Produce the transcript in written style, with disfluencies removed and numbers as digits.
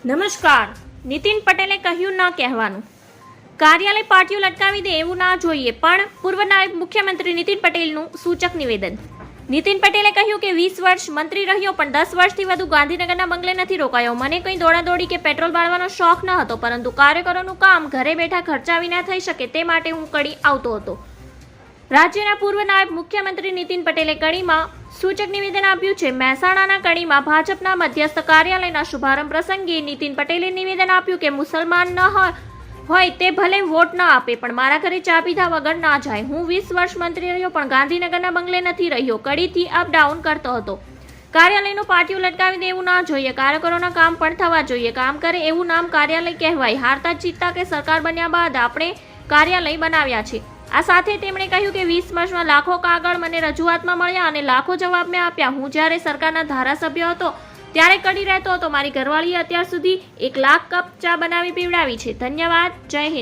નમસ્કાર. નીતિન પટેલે કહ્યું ન કહેવાનું. કાર્યાલય પાટીઓ લટકાવી દે એવું ના જોઈએ, પણ પૂર્વ નાયબ મુખ્યમંત્રી નીતિન પટેલનું સૂચક નિવેદન. નીતિન પટેલે કહ્યું કે 20 વર્ષ મંત્રી રહ્યો પણ 10 વર્ષથી વધુ ગાંધીનગરના બંગલે નથી રોકાયો. મને કંઈ દોડાદોડી કે પેટ્રોલ બાળવાનો શોખ ન હતો, પરંતુ કાર્યકરોનું કામ ઘરે બેઠા ખર્ચા વિના થઈ શકે તે માટે હું કડી આવતો હતો. રાજ્યના પૂર્વ નાયબ મુખ્યમંત્રી નીતિન પટેલે કડીમાં સૂચક નિવેદન આપ્યું છે. મહેસાણાના કડીમાં ભાજપના મધ્યસ્થ કાર્યાલયના શુભારંભ પ્રસંગે નીતિન પટેલે નિવેદન આપ્યું કે મુસલમાન ન હોય તે ભલે વોટ ન આપે, પણ મારા ઘરે ચા પીધા વગર ના જાય. હું 20 વર્ષ મંત્રી રહ્યો પણ ગાંધીનગરના બંગલે નથી રહ્યો. કડીથી અપડાઉન કરતો હતો. કાર્યાલયનું પાટિયું લટકાવી દેવું ના જોઈએ. કાર્યકરોના કામ પણ થવા જોઈએ. કામ કરે એવું નામ કાર્યાલય કહેવાય. હારતા જીતતા કે સરકાર બન્યા બાદ આપણે કાર્યાલય બનાવ્યા છે. આ સાથે તેમણે કહ્યું કે 20 વર્ષમાં લાખો કાગળ મને રજૂઆતમાં મળ્યા અને લાખો જવાબ મેં આપ્યા. હું જ્યારે સરકારના ધારાસભ્ય હતો ત્યારે કડી રહેતો હતો. મારી ઘરવાળીએ અત્યાર સુધી 1 લાખ કપ ચા બનાવી પીવડાવી છે. ધન્યવાદ. જય હિન્દ.